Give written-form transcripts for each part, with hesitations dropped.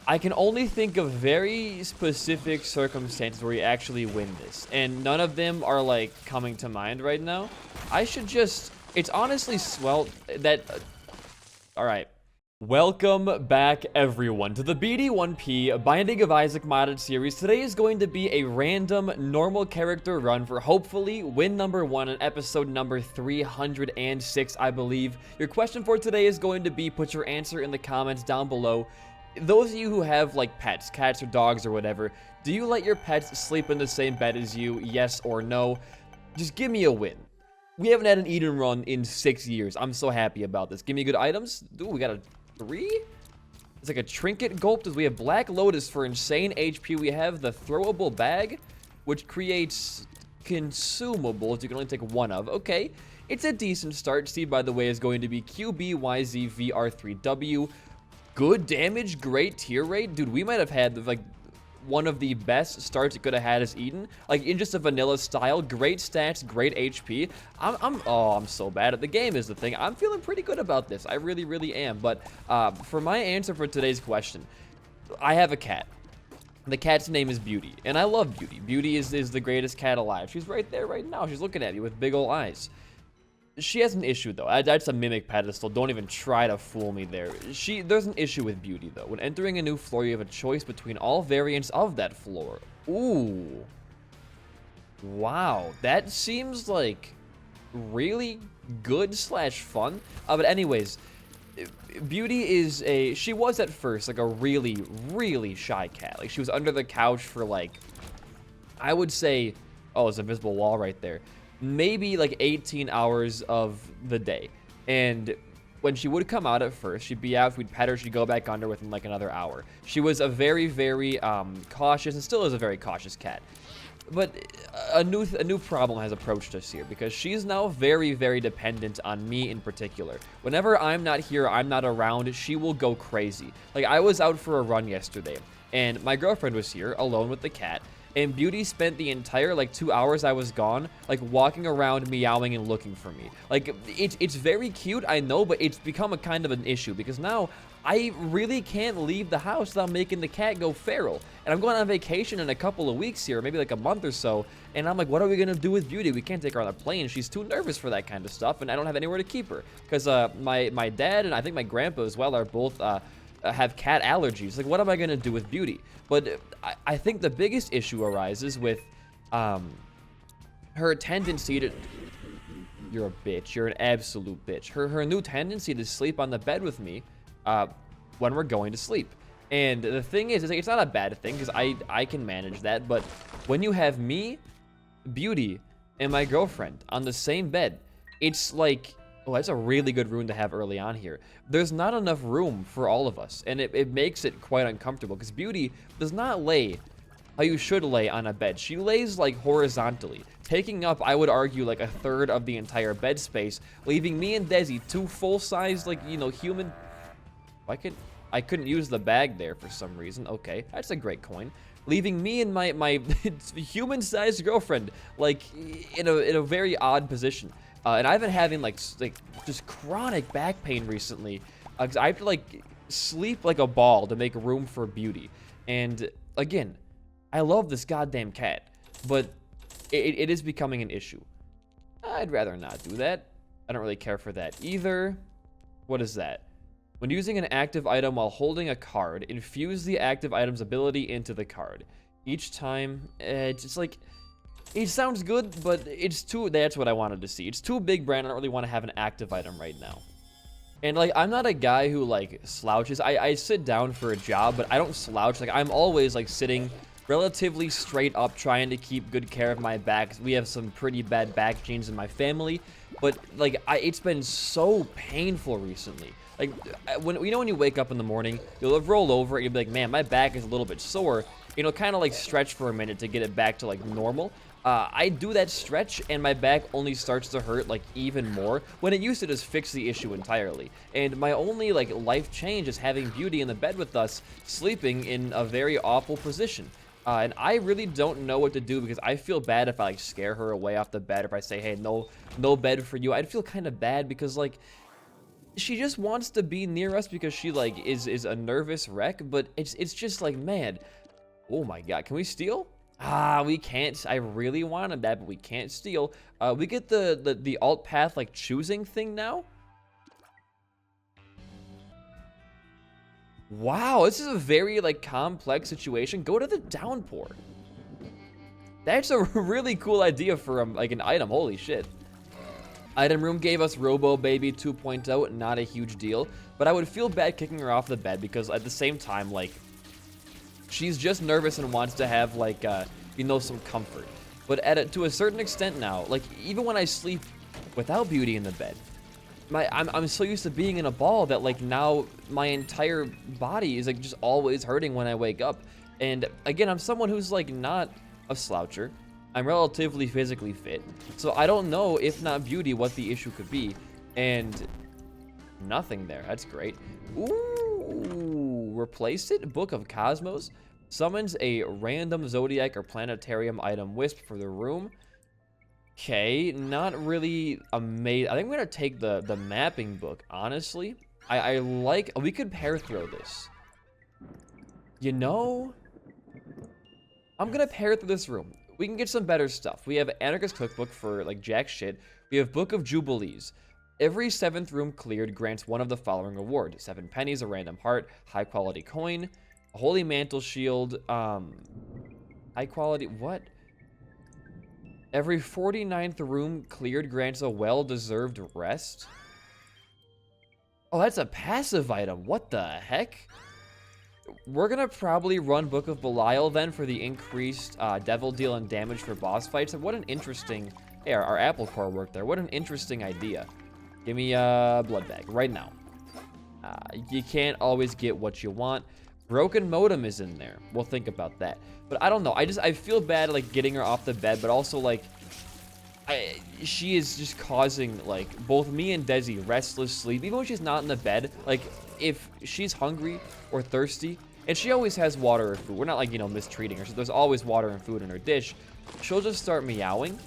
I can only think of very specific circumstances where you actually win this, and none of them are like coming to mind right now. I should just, it's honestly swell that, all right. Welcome back everyone to the BD1P Binding of Isaac modded series. Today is going to be a random normal character run for hopefully win number 1 on episode number 306, I believe. Your question for today is going to be, put your answer in the comments down below. Those of you who have like pets, cats or dogs or whatever, do you let your pets sleep in the same bed as you? Yes or no? Just give me a win. We haven't had an Eden run in 6 years. I'm so happy about this. Give me good items. Ooh, we got a 3? It's like a trinket gulp. We have Black Lotus for insane HP. We have the throwable bag, which creates consumables you can only take one of. Okay, it's a decent start. Steve, by the way, is going to be QBYZVR3W. Good damage, great tier rate. Dude, we might have had like one of the best starts it could have had as Eden, like in just a vanilla style. Great stats, great HP. I'm so bad at the game is the thing. I'm feeling pretty good about this. I really am. But for my answer for today's question, I have a cat. The cat's name is Beauty, and I love Beauty. Beauty is the greatest cat alive. She's right there right now. She's looking at me with big old eyes. She has an issue though. That's a mimic pedestal. Don't even try to fool me there. There's an issue with Beauty though. When entering a new floor, you have a choice between all variants of that floor. Ooh. Wow. That seems like really good slash fun. But anyways, Beauty is she was at first like a really shy cat. Like she was under the couch for like, I would say, oh, there's an invisible wall right there. Maybe like 18 hours of the day. And when she would come out at first, she'd be out, we'd pet her, she'd go back under within like another hour. She was a very cautious, and still is a very cautious cat. But a new problem has approached us here, because she's now very dependent on me in particular. Whenever I'm not here, I'm not around, she will go crazy. Like I was out for a run yesterday, and my girlfriend was here alone with the cat. And Beauty spent the entire, like, 2 hours I was gone, like, walking around, meowing, and looking for me. Like, it's very cute, I know, but it's become a kind of an issue, because now I really can't leave the house without making the cat go feral. And I'm going on vacation in a couple of weeks here, maybe like a month or so, and I'm like, what are we going to do with Beauty? We can't take her on a plane. She's too nervous for that kind of stuff, and I don't have anywhere to keep her. Because my dad and I think my grandpa as well are both have cat allergies. Like, what am I gonna do with Beauty? But I think the biggest issue arises with her tendency to, you're a bitch, you're an absolute bitch, her new tendency to sleep on the bed with me when we're going to sleep. And the thing is, it's not a bad thing, because I can manage that. But when you have me, Beauty, and my girlfriend on the same bed, it's like, oh, that's a really good room to have early on here. There's not enough room for all of us, and it makes it quite uncomfortable, because Beauty does not lay how you should lay on a bed. She lays like horizontally, taking up, I would argue, like a third of the entire bed space, leaving me and Desi, two full-size, like, you know, human. I couldn't use the bag there for some reason. Okay, that's a great coin. Leaving me and my human-sized girlfriend like in a very odd position. And I've been having like just chronic back pain recently, because I have to like sleep like a ball to make room for Beauty. And again, I love this goddamn cat, but it is becoming an issue. I'd rather not do that. I don't really care for that either. What is that? When using an active item while holding a card, infuse the active item's ability into the card. Each time, it's just like, it sounds good, but it's too, that's what I wanted to see. It's too big brand, I don't really want to have an active item right now. And like, I'm not a guy who like slouches. I sit down for a job, but I don't slouch. Like, I'm always like sitting relatively straight up, trying to keep good care of my back. We have some pretty bad back genes in my family, but like, it's been so painful recently. Like, when you wake up in the morning, you'll roll over and you'll be like, man, my back is a little bit sore. You know, kind of like stretch for a minute to get it back to like normal. I do that stretch and my back only starts to hurt like even more, when it used to just fix the issue entirely. And my only like life change is having Beauty in the bed with us, sleeping in a very awful position. And I really don't know what to do, because I feel bad if I like scare her away off the bed, if I say, hey, no bed for you. I'd feel kind of bad, because like, she just wants to be near us because she like is a nervous wreck, but it's just like, man, oh my god, can we steal? Ah, we can't. I really wanted that, but we can't steal. We get the alt path like choosing thing now. Wow, this is a very like complex situation. Go to the downpour. That's a really cool idea for like an item. Holy shit. Item room gave us Robo Baby 2.0, not a huge deal, but I would feel bad kicking her off the bed because at the same time, like, she's just nervous and wants to have like, you know, some comfort. But to a certain extent now, like, even when I sleep without Beauty in the bed, I'm so used to being in a ball that like now my entire body is like just always hurting when I wake up. And again, I'm someone who's like not a sloucher. I'm relatively physically fit, so I don't know, if not Beauty, what the issue could be. And nothing there. That's great. Ooh, replace it. Book of Cosmos summons a random zodiac or planetarium item wisp for the room. Okay, not really amazing. I think I'm gonna take the mapping book, honestly. I like, we could pair throw this. You know, I'm gonna pair through this room. We can get some better stuff. We have Anarchist Cookbook for like jack shit. We have Book of Jubilees. Every 7th room cleared grants one of the following award: 7 pennies, a random heart, high quality coin, a holy mantle shield, high quality, what? Every 49th room cleared grants a well-deserved rest. Oh, that's a passive item. What the heck? We're gonna probably run Book of Belial then for the increased devil deal and damage for boss fights. And what an interesting, hey, our apple core worked there. What an interesting idea. Give me a blood bag right now. You can't always get what you want. Broken modem is in there. We'll think about that. But I don't know. I feel bad like getting her off the bed, but also like she is just causing like both me and Desi restless sleep. Even when she's not in the bed, like if she's hungry or thirsty, and she always has water or food. We're not like, you know, mistreating her. So there's always water and food in her dish. She'll just start meowing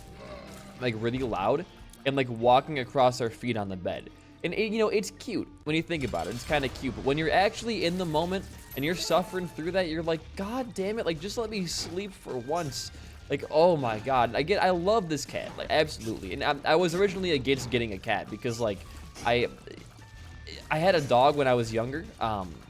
like really loud and like walking across her feet on the bed. And you know, it's cute when you think about it. It's kind of cute. But when you're actually in the moment and you're suffering through that, you're like, God damn it, like just let me sleep for once. Like, oh my God. I love this cat, like absolutely. And I was originally against getting a cat because like I had a dog when I was younger,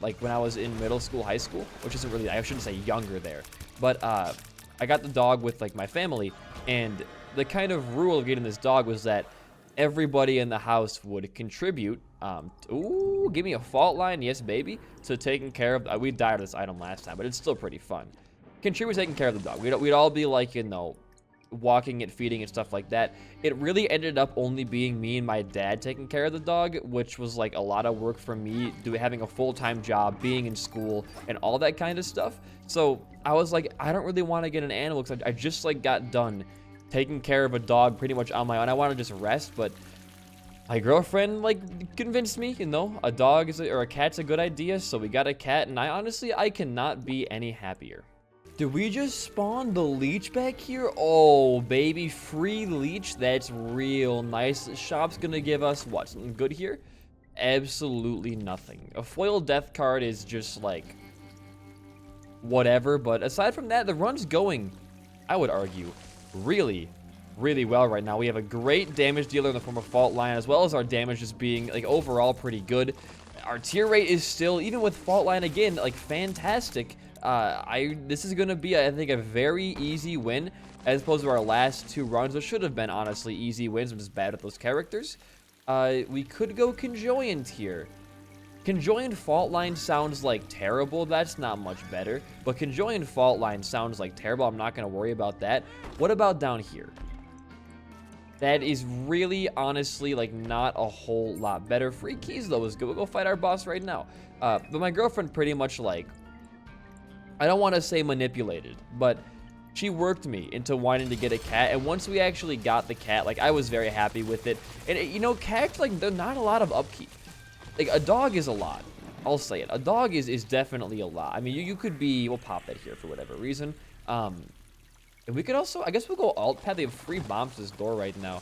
like when I was in middle school, high school, which isn't really, I shouldn't say younger there, but I got the dog with like my family, and the kind of rule of getting this dog was that everybody in the house would contribute, ooh, give me a fault line, yes baby, to taking care of, we died of this item last time, but it's still pretty fun. Contribute taking care of the dog. We'd all be like, you know, walking it, feeding and stuff like that. It really ended up only being me and my dad taking care of the dog, which was like a lot of work for me, having a full-time job, being in school, and all that kind of stuff. So I was like, I don't really want to get an animal because I just like got done taking care of a dog pretty much on my own. I want to just rest, but my girlfriend like convinced me, you know, a dog or a cat's a good idea, so we got a cat, and I cannot be any happier. Did we just spawn the leech back here? Oh, baby, free leech. That's real nice. The shop's gonna give us what? Something good here? Absolutely nothing. A foil death card is just like whatever, but aside from that, the run's going, I would argue, really, really well right now. We have a great damage dealer in the form of Fault Line, as well as our damage just being like overall pretty good. Our tier rate is still, even with Fault Line again, like fantastic. This is gonna be, I think, a very easy win as opposed to our last 2 runs, which should have been honestly easy wins. I'm just bad at those characters. We could go Conjoined here. Conjoined Fault Line sounds like terrible. That's not much better, but Conjoined Fault Line sounds like terrible. I'm not gonna worry about that. What about down here? That is really, honestly, like not a whole lot better. Free keys though is good. We'll go fight our boss right now. But my girlfriend pretty much like, I don't want to say manipulated, but she worked me into wanting to get a cat. And once we actually got the cat, like I was very happy with it. And you know, cats, like they're not a lot of upkeep. Like a dog is a lot. I'll say it. A dog is definitely a lot. I mean, you could be, we'll pop that here for whatever reason. And we could also, I guess we'll go alt pad. They have free bombs to this door right now.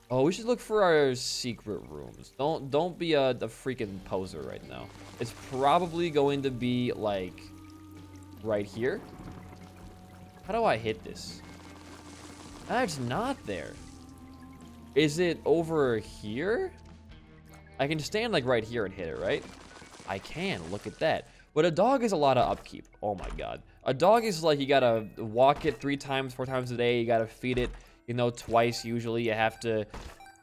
Oh, we should look for our secret rooms. Don't be a freaking poser right now. It's probably going to be like right here. How do I hit this? Ah, it's not there. Is it over here? I can stand like right here and hit it, right? I can, look at that. But a dog is a lot of upkeep. Oh my god. A dog is like, you gotta walk it 3 times, 4 times a day. You gotta feed it, you know, twice usually. You have to,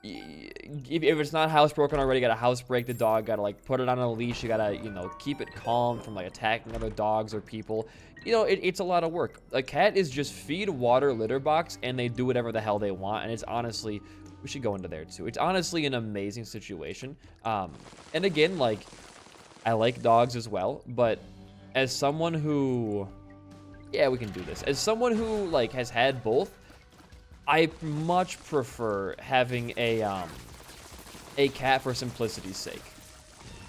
if it's not housebroken already, you gotta housebreak the dog. Gotta like put it on a leash. You gotta, you know, keep it calm from like attacking other dogs or people. You know, it's a lot of work. A cat is just feed, water, litter box, and they do whatever the hell they want. And it's honestly, we should go into there too. It's honestly an amazing situation. And again, like, I like dogs as well, but as someone who, yeah, we can do this. As someone who like has had both, I much prefer having a cat for simplicity's sake.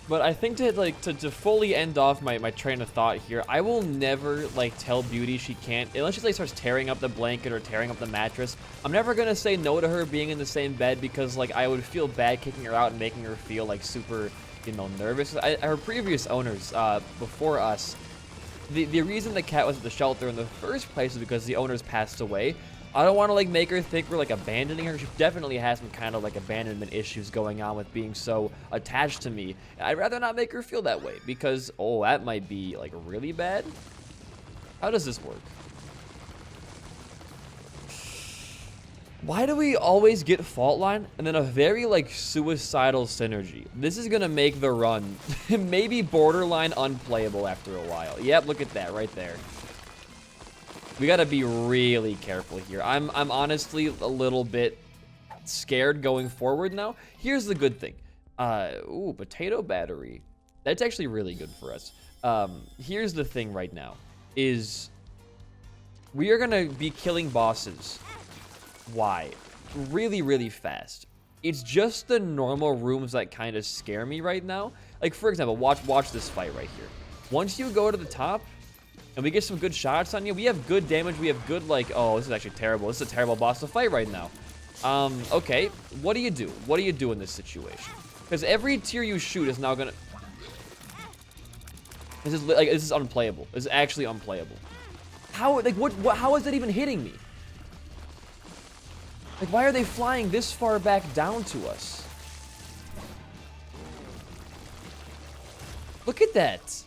But I think to fully end off my train of thought here, I will never like tell Beauty she can't, unless she like starts tearing up the blanket or tearing up the mattress. I'm never gonna say no to her being in the same bed because like I would feel bad kicking her out and making her feel like super, you know, nervous. Her previous owners, before us, the reason the cat was at the shelter in the first place is because the owners passed away. I don't want to like make her think we're like abandoning her. She definitely has some kind of like abandonment issues going on with being so attached to me. I'd rather not make her feel that way because, oh, that might be like really bad. How does this work? Why do we always get fault line and then a very like suicidal synergy? This is gonna make the run maybe borderline unplayable after a while. Yep, look at that right there. We gotta be really careful here. I'm honestly a little bit scared going forward now. Here's the good thing. Ooh, potato battery. That's actually really good for us. Here's the thing right now, is we are gonna be killing bosses. Why? Really, really fast. It's just the normal rooms that kind of scare me right now. Like, for example, watch this fight right here. Once you go to the top, and we get some good shots on you, we have good damage, we have good, like, oh, this is actually terrible. This is a terrible boss to fight right now. Okay, what do you do? What do you do in this situation? Because every tier you shoot is now gonna... This is unplayable. This is actually unplayable. How, like, how is that even hitting me? Like, why are they flying this far back down to us? Look at that.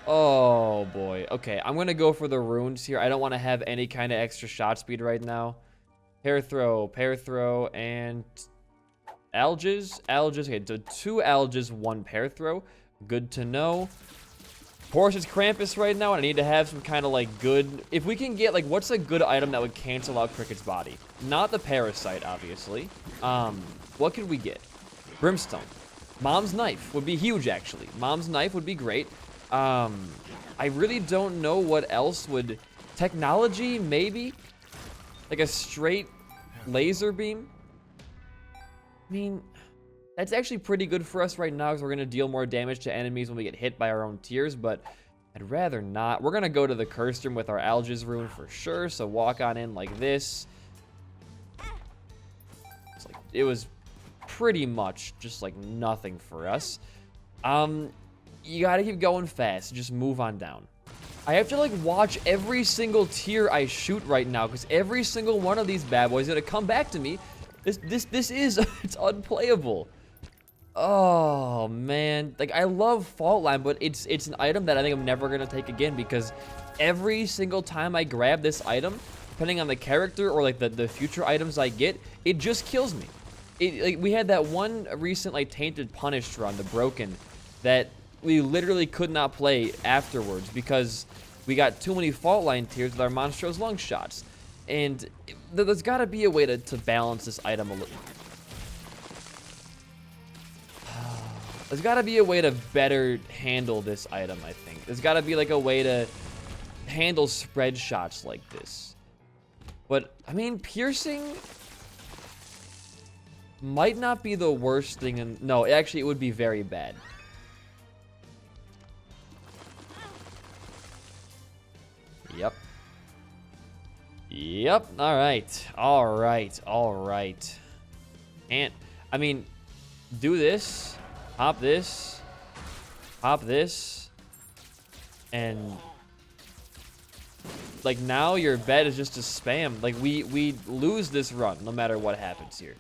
Oh, boy. Okay, I'm going to go for the runes here. I don't want to have any kind of extra shot speed right now. Pair throw, and... Alges? Alges. Okay, so 2 Alges, 1 pair throw. Good to know. Porsche's Krampus right now, and I need to have some kind of, like, good... If we can get, like, what's a good item that would cancel out Cricket's body? Not the Parasite, obviously. What could we get? Brimstone. Mom's Knife would be huge, actually. Mom's Knife would be great. I really don't know what else would... Technology, maybe? Like a straight laser beam? I mean, that's actually pretty good for us right now because we're going to deal more damage to enemies when we get hit by our own tiers, but I'd rather not. We're going to go to the Cursed Room with our Alges rune for sure, so walk on in like this. It's like, it was pretty much just like nothing for us. You gotta keep going fast. Just move on down. I have to like watch every single tier I shoot right now because every single one of these bad boys is gonna come back to me. This is it's unplayable. Oh man, like I love Fault Line, but it's an item that I think I'm never gonna take again because every single time I grab this item, depending on the character or like the future items I get, it just kills me. Like we had that one recent like Tainted Punished run, the Broken, that we literally could not play afterwards because we got too many Fault Line tiers with our Monstrous Lung shots. And there's got to be a way to balance this item a little. There's got to be a way to better handle this item, I think. There's got to be like a way to handle spread shots like this. But, I mean, piercing might not be the worst thing. No, actually, it would be very bad. Yep. Yep. All right. All right. All right. And I mean, do this, pop this, and like now your bed is just a spam. Like we lose this run no matter what happens here.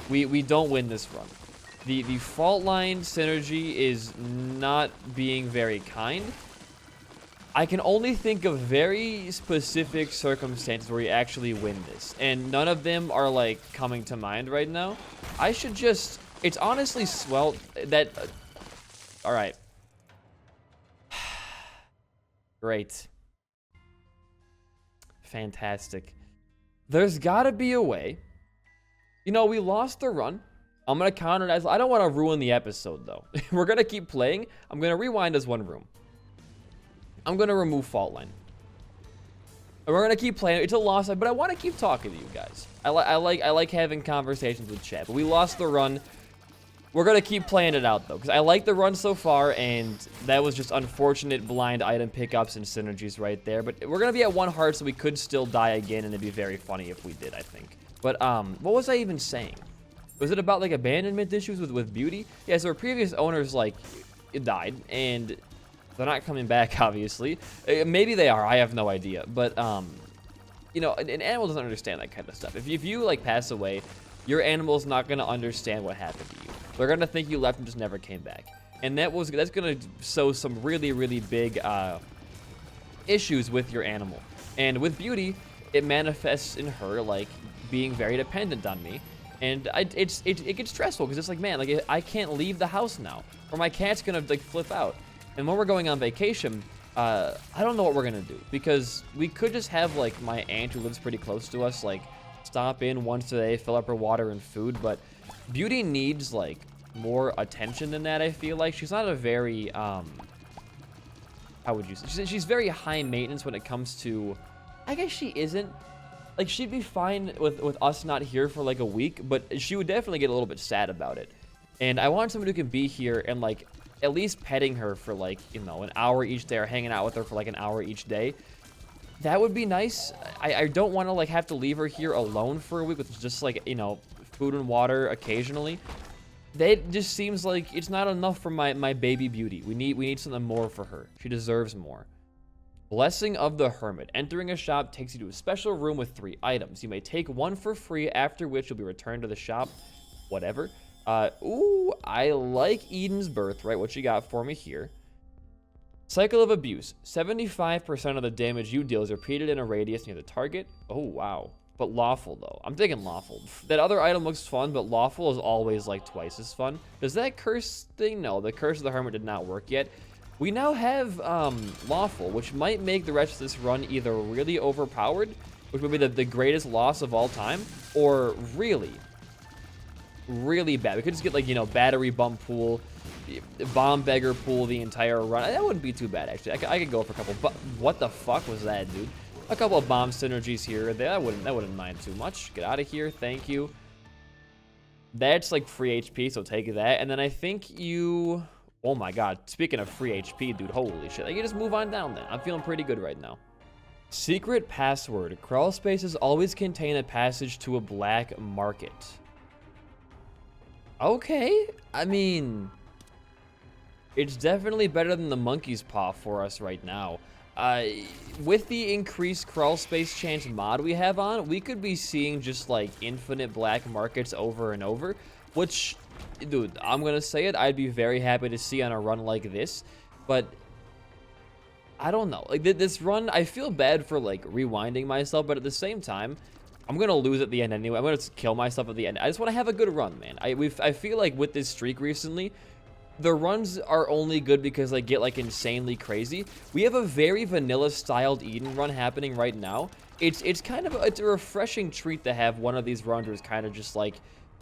We don't win this run. The fault line synergy is not being very kind. I can only think of very specific circumstances where you actually win this, and none of them are like coming to mind right now. I should just, it's honestly swell that, all right. Great. Fantastic. There's gotta be a way. You know, we lost the run. I'm gonna counter it as, I don't want to ruin the episode though. We're gonna keep playing. I'm gonna rewind as one room. I'm gonna remove fault line. And we're gonna keep playing. It's a loss, but I want to keep talking to you guys. I like having conversations with chat. But we lost the run. We're gonna keep playing it out though, because I like the run so far, and that was just unfortunate blind item pickups and synergies right there. But we're gonna be at 1 heart, so we could still die again, and it'd be very funny if we did, I think. But what was I even saying? Was it about like abandonment issues with Beauty? Yeah, so our previous owners like died, and they're not coming back, obviously. Maybe they are. I have no idea. But you know, an animal doesn't understand that kind of stuff. If you like pass away, your animal's not gonna understand what happened to you. They're gonna think you left and just never came back, and that's gonna sow some really big issues with your animal. And with Beauty, it manifests in her like being very dependent on me. And it gets stressful because it's like, man, like I can't leave the house now, or my cat's gonna like flip out. And when we're going on vacation, I don't know what we're gonna do, because we could just have like my aunt who lives pretty close to us, like stop in once a day, fill up her water and food. But Beauty needs like more attention than that. I feel like she's not a very how would you say? She's very high maintenance when it comes to. I guess she isn't. Like, she'd be fine with us not here for like a week, but she would definitely get a little bit sad about it. And I want someone who can be here and like at least petting her for like, you know, an hour each day, or hanging out with her for like an hour each day. That would be nice. I don't want to like have to leave her here alone for a week with just like, you know, food and water occasionally. That just seems like it's not enough for my baby Beauty. We need something more for her. She deserves more. Blessing of the Hermit. Entering a shop takes you to a special room with 3 items. You may take 1 for free, after which you'll be returned to the shop. Whatever. Ooh, I like Eden's Birthright. What you got for me here? Cycle of Abuse. 75% of the damage you deal is repeated in a radius near the target. Oh, wow. But lawful, though. I'm thinking lawful. That other item looks fun, but lawful is always like twice as fun. Does that curse thing? No, the Curse of the Hermit did not work yet. We now have lawful, which might make the rest of this run either really overpowered, which would be the greatest loss of all time, or really bad. We could just get like, you know, battery bump pool, bomb beggar pool the entire run. That wouldn't be too bad, actually. I could go for a couple. But what the fuck was that, dude? A couple of bomb synergies here or there. I wouldn't mind too much. Get out of here. Thank you. That's like free HP, so take that. And then I think you... Oh my god, speaking of free HP, dude, holy shit. I can just move on down then. I'm feeling pretty good right now. Secret password. Crawl spaces always contain a passage to a black market. Okay. I mean, it's definitely better than the monkey's paw for us right now. With the increased crawl space chance mod we have on, we could be seeing just like infinite black markets over and over, which... Dude, I'm gonna say it, I'd be very happy to see on a run like this, but I don't know. Like, this run, I feel bad for, like, rewinding myself, but at the same time, I'm gonna lose at the end anyway. I'm gonna kill myself at the end. I just want to have a good run, man. I feel like with this streak recently, the runs are only good because they get, like, insanely crazy. We have a very vanilla-styled Eden run happening right now. It's kind of it's a refreshing treat to have one of these runs where it's kind of just, like,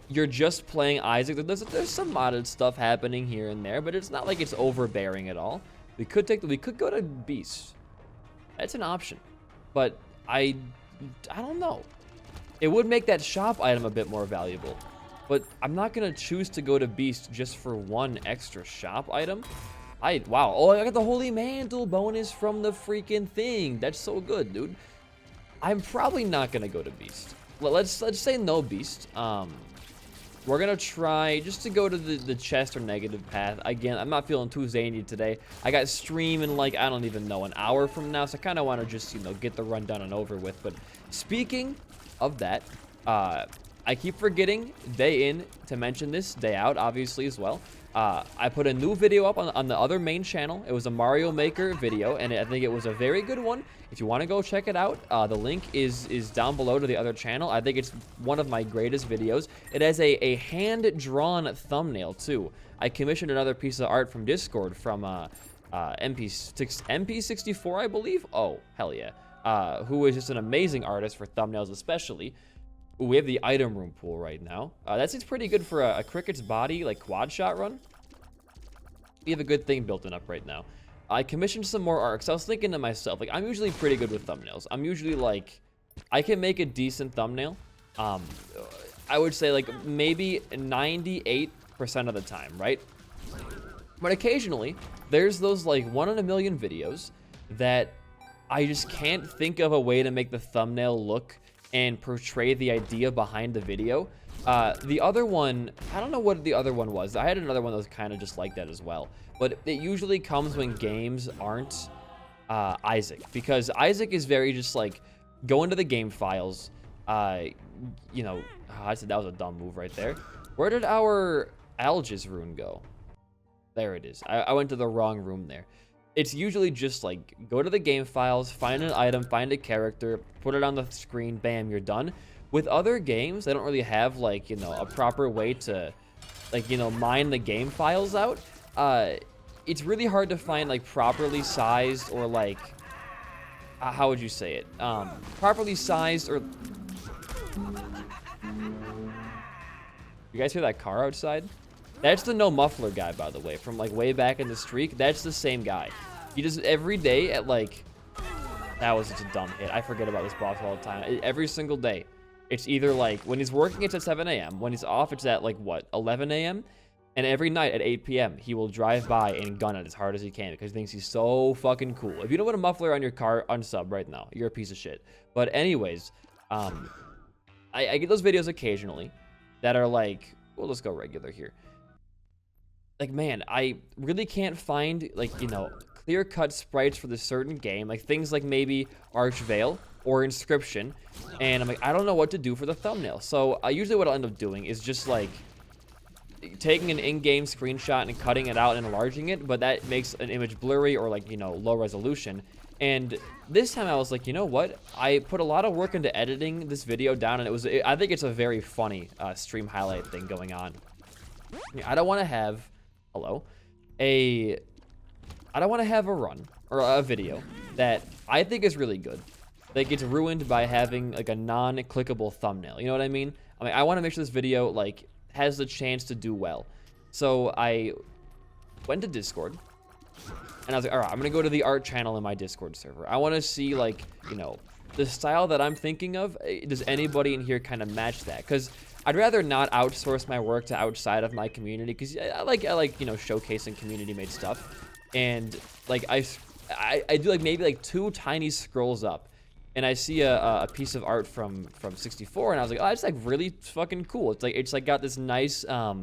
you're just playing Isaac. There's some modded stuff happening here and there, but it's not like it's overbearing at all. We could go to Beast. That's an option, but I don't know. It would make that shop item a bit more valuable, but I'm not gonna choose to go to Beast just for one extra shop item. Wow. Oh, I got the Holy Mantle bonus from the freaking thing. That's so good, dude. I'm probably not gonna go to Beast. Let's say no Beast. We're gonna try just to go to the chest or negative path. Again, I'm not feeling too zany today. I got stream in like, I don't even know, an hour from now, so I kind of want to just, you know, get the run done and over with. But speaking of that, I keep forgetting day in to mention this, day out obviously as well. I put a new video up on the other main channel. It was a Mario Maker video, and I think it was a very good one. If you want to go check it out, the link is down below to the other channel. I think it's one of my greatest videos. It has a hand-drawn thumbnail, too. I commissioned another piece of art from Discord from MP64, I believe? Oh, hell yeah. Who is just an amazing artist for thumbnails especially. Ooh, we have the item room pool right now. That seems pretty good for a Cricket's body, like, quad shot run. We have a good thing built up right now. I commissioned some more art, 'cause I was thinking to myself, like, I'm usually pretty good with thumbnails. I'm usually, like, I can make a decent thumbnail. I would say, like, maybe 98% of the time, right? But occasionally, there's those, like, 1 in a million videos that I just can't think of a way to make the thumbnail look and portray the idea behind the video. The other one, I don't know what the other one was. I had another one that was kind of just like that as well. But it usually comes when games aren't Isaac. Because Isaac is very just like, go into the game files. You know, I said that was a dumb move right there. Where did our Algis rune go? There it is. I went to the wrong room there. It's usually just like, go to the game files, find an item, find a character, put it on the screen, bam, you're done. With other games, they don't really have like, you know, a proper way to like, you know, mine the game files out. It's really hard to find like properly sized or like, how would you say it? Properly sized or... You guys hear that car outside? That's the no muffler guy, by the way, from like way back in the streak. That's the same guy. He does it every day at like, that was such a dumb hit. I forget about this boss all the time. Every single day. It's either like, when he's working, it's at 7 a.m. When he's off, it's at like, what, 11 a.m.? And every night at 8 p.m., he will drive by and gun it as hard as he can because he thinks he's so fucking cool. If you don't put a muffler on your car, unsub right now. You're a piece of shit. But anyways, I get those videos occasionally that are like, well, let's go regular here. Like, man, I really can't find, like, you know, clear-cut sprites for this certain game. Like, things like maybe Archvale or Inscription. And I'm like, I don't know what to do for the thumbnail. So, usually what I'll end up doing is just, like, taking an in-game screenshot and cutting it out and enlarging it. But that makes an image blurry or, like, you know, low resolution. And this time I was like, you know what? I put a lot of work into editing this video down. And I think it's a very funny stream highlight thing going on. I don't want to have... Hello, I don't want to have a run or a video that I think is really good that gets ruined by having like a non-clickable thumbnail. You know what I mean? I want to make sure this video like has the chance to do well. So I went to Discord and I was like, all right, I'm gonna go to the art channel in my Discord server. I want to see like, you know, the style that I'm thinking of. Does anybody in here kind of match that? Because I'd rather not outsource my work to outside of my community because I like you know, showcasing community-made stuff. And like I do like maybe like 2 tiny scrolls up, and I see a piece of art from 64, and I was like, oh, it's like really fucking cool. It's like got this nice I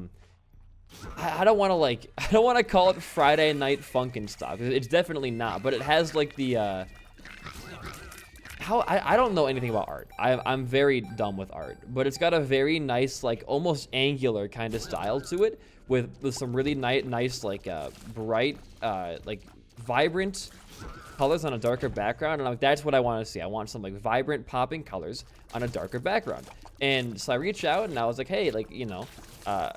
don't want to call it Friday Night Funkin' stuff. It's definitely not, but it has like the I don't know anything about art. I'm very dumb with art, but it's got a very nice, like almost angular kind of style to it, with some really nice like bright, like vibrant colors on a darker background. And I'm like, that's what I want to see. I want some like vibrant popping colors on a darker background. And so I reached out and I was like, hey, like, you know, I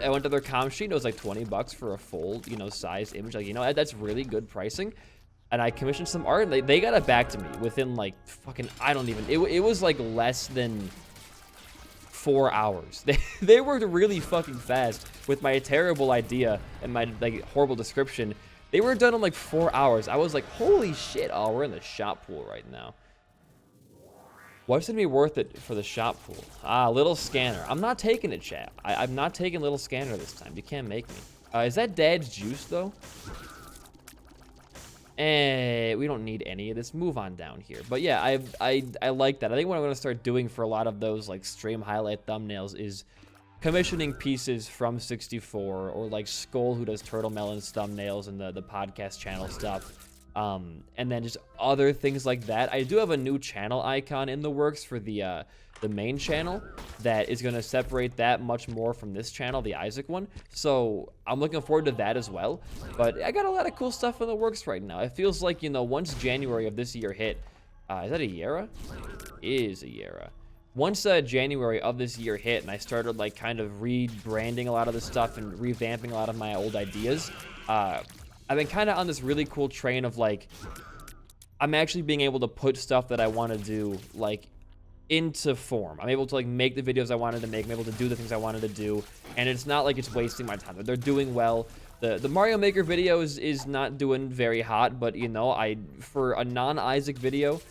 went to their comm sheet. It was like $20 for a full, you know, size image. Like, you know, that's really good pricing. And I commissioned some art, and they got it back to me within, like, fucking, I don't even, it was, like, less than 4 hours. They worked really fucking fast with my terrible idea and my, like, horrible description. They were done in, like, 4 hours. I was like, holy shit. Oh, we're in the shop pool right now. What's gonna be worth it for the shop pool? Little scanner. I'm not taking it, chat. I'm not taking little scanner this time. You can't make me. Is that dad's juice, though? We don't need any of this. Move on down here. But yeah, I like that. I think what I'm going to start doing for a lot of those like stream highlight thumbnails is commissioning pieces from 64 or like Skull, who does Turtle Melon's thumbnails and the podcast channel stuff. And then just other things like that. I do have a new channel icon in the works for the main channel that is going to separate that much more from this channel, the Isaac one. So I'm looking forward to that as well. But I got a lot of cool stuff in the works right now. It feels like, you know, once January of this year hit, is that a Yera? It is a Yera. Once January of this year hit and I started like kind of rebranding a lot of the stuff and revamping a lot of my old ideas, I've been kind of on this really cool train of like, I'm actually being able to put stuff that I want to do like into form. I'm able to like make the videos I wanted to make. I'm able to do the things I wanted to do, and it's not like it's wasting my time. They're doing well. The Mario Maker video is not doing very hot, but you know, for a non-Isaac video,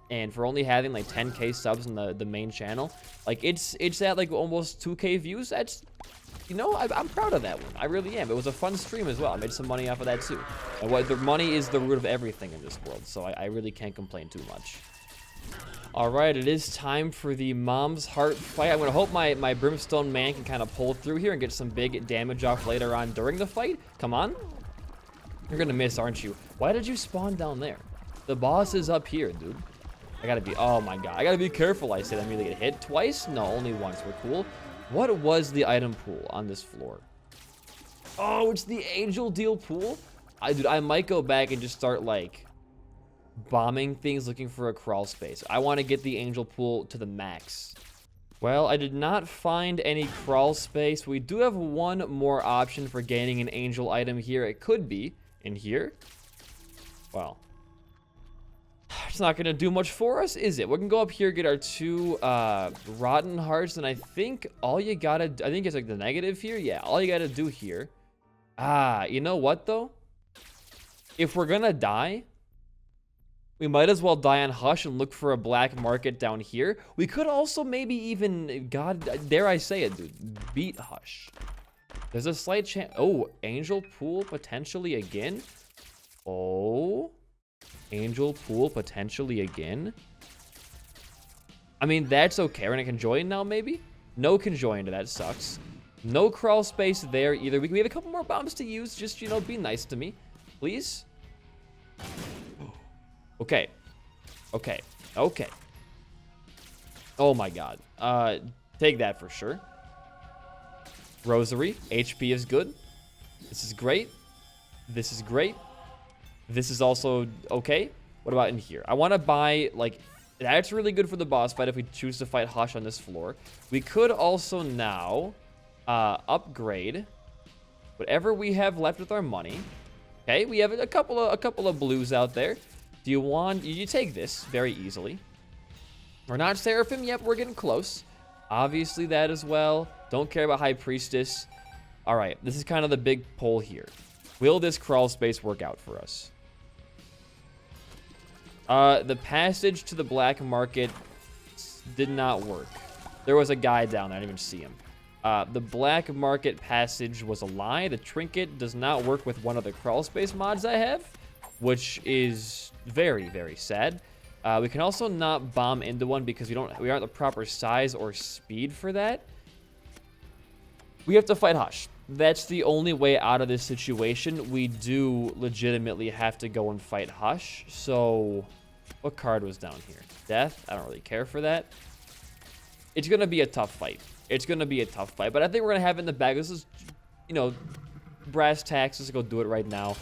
and for only having like 10K subs in the main channel, like it's at like almost 2K views. That's, you know, I'm proud of that one. I really am. It was a fun stream as well. I made some money off of that too. And what the money is the root of everything in this world, so I really can't complain too much. All right, it is time for the Mom's Heart fight. I'm going to hope my Brimstone man can kind of pull through here and get some big damage off later on during the fight. Come on. You're going to miss, aren't you? Why did you spawn down there? The boss is up here, dude. I got to be... Oh, my God. I got to be careful, I said. I'm going to get hit twice? No, only once. We're cool. What was the item pool on this floor? Oh, it's the Angel Deal pool? Dude, I might go back and just start, like, bombing things looking for a crawl space. I want to get the Angel pool to the max. Well, I did not find any crawl space. We do have one more option for gaining an Angel item here. It could be in here. Well, it's not going to do much for us, is it? We can go up here, get our 2 rotten hearts, and I think all you gotta... I think it's like the negative here. Yeah, all you gotta do here... you know what, though? If we're gonna die, we might as well die on Hush and look for a black market down here. We could also maybe even... God, dare I say it, dude. Beat Hush. There's a slight chance... Oh, Angel Pool potentially again? Oh... Angel Pool potentially again. I mean, that's okay. We're gonna conjoin now, maybe? No conjoin to that sucks. No crawl space there either. We have a couple more bombs to use. Just, you know, be nice to me. Please? Okay. Okay. Okay. Oh my God. Take that for sure. Rosary. HP is good. This is great. This is great. This is also okay. What about in here? I want to buy, like, that's really good for the boss fight if we choose to fight Hush on this floor. We could also now upgrade whatever we have left with our money. Okay, we have a couple of blues out there. Do you want... You take this very easily. We're not Seraphim yet, but we're getting close. Obviously that as well. Don't care about High Priestess. All right, this is kind of the big poll here. Will this crawl space work out for us? The passage to the black market did not work. There was a guy down there. I didn't even see him. The black market passage was a lie. The trinket does not work with one of the crawl space mods I have, which is very, very sad. We can also not bomb into one because we aren't the proper size or speed for that. We have to fight Hush. That's the only way out of this situation. We do legitimately have to go and fight Hush. So, what card was down here? Death? I don't really care for that. It's going to be a tough fight. It's going to be a tough fight. But I think we're going to have it in the bag. This is, you know, brass tacks. Let's go do it right now.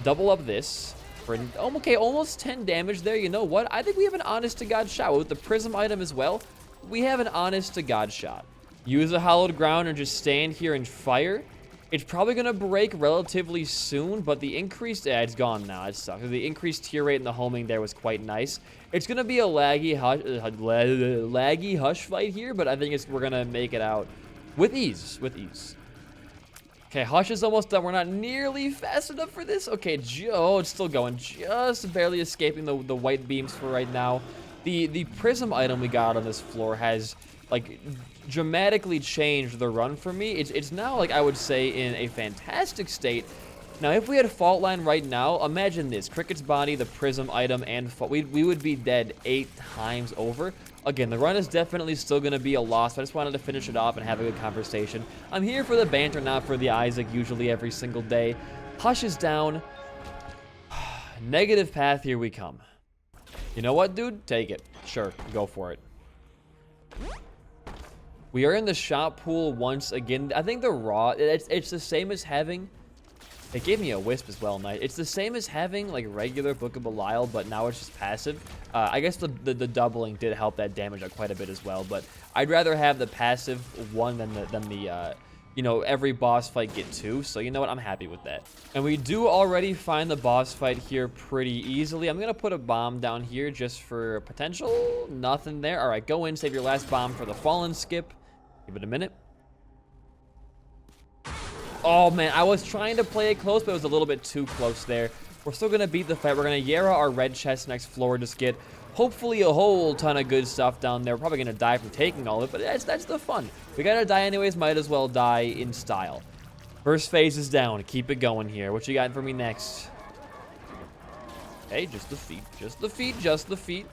Double up this. For, okay, almost 10 damage there. You know what? I think we have an honest-to-God shot. With the Prism item as well, we have an honest-to-God shot. Use a hallowed ground and just stand here and fire. It's probably going to break relatively soon, but the increased... it's gone now. It sucks. The increased tier rate and the homing there was quite nice. It's going to be a laggy Hush fight here, but I think we're going to make it out with ease. With ease. Okay, Hush is almost done. We're not nearly fast enough for this. Okay, oh, it's still going. Just barely escaping the white beams for right now. The Prism item we got on this floor has, like, dramatically changed the run for me. It's now, like, I would say in a fantastic state. Now, if we had Fault Line right now, imagine this. Cricket's body, the Prism item, and we would be dead 8 times over. Again, the run is definitely still going to be a loss, but I just wanted to finish it off and have a good conversation. I'm here for the banter, not for the Isaac, usually every single day. Hush is down. Negative path, here we come. You know what, dude? Take it. Sure, go for it. We are in the shop pool once again. I think the raw, it's the same as having... It gave me a wisp as well, Knight. It's the same as having, like, regular Book of Belial, but now it's just passive. I guess the doubling did help that damage out quite a bit as well, but I'd rather have the passive one than the you know, every boss fight get 2. So, you know what? I'm happy with that. And we do already find the boss fight here pretty easily. I'm going to put a bomb down here just for potential. Nothing there. All right, go in, save your last bomb for the Fallen skip. Give it a minute. Oh, man, I was trying to play it close, but it was a little bit too close there. We're still going to beat the fight. We're going to Yara our red chest next floor, just get hopefully a whole ton of good stuff down there. We're probably going to die from taking all of it, but that's the fun. We got to die anyways. Might as well die in style. First phase is down. Keep it going here. What you got for me next? Hey, just the feet. Just the feet. Just the feet.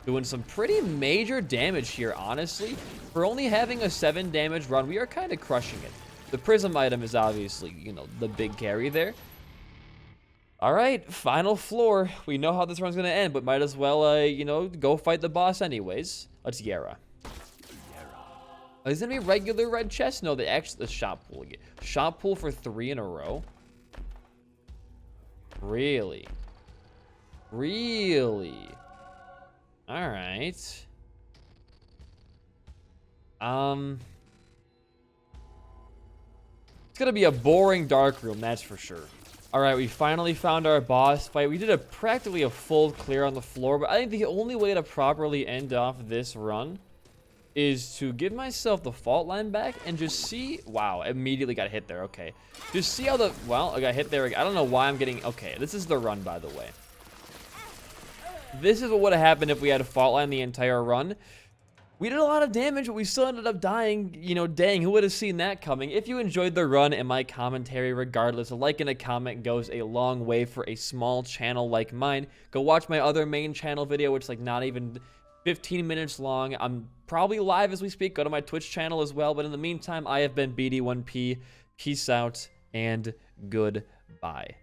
Doing some pretty major damage here, honestly. For only having a 7 damage run, we are kind of crushing it. The Prism item is obviously, you know, the big carry there. All right, final floor. We know how this run's going to end, but might as well, you know, go fight the boss anyways. Let's Yara. Oh, is it going to be regular red chest? No, the shop pool. Shop pool for 3 in a row? Really? Really? All right. It's gonna be a boring dark room, that's for sure. All right, we finally found our boss fight. We did practically a full clear on the floor, but I think the only way to properly end off this run is to give myself the fault line back and just see. Wow, immediately got hit there. Okay, just see how well, I got hit there. I don't know why I'm getting. Okay, this is the run, by the way. This is what would have happened if we had a fault line the entire run. We did a lot of damage, but we still ended up dying. You know, dang, who would have seen that coming? If you enjoyed the run and my commentary, regardless, a like and a comment goes a long way for a small channel like mine. Go watch my other main channel video, which is like not even 15 minutes long. I'm probably live as we speak. Go to my Twitch channel as well. But in the meantime, I have been BD1P. Peace out and goodbye.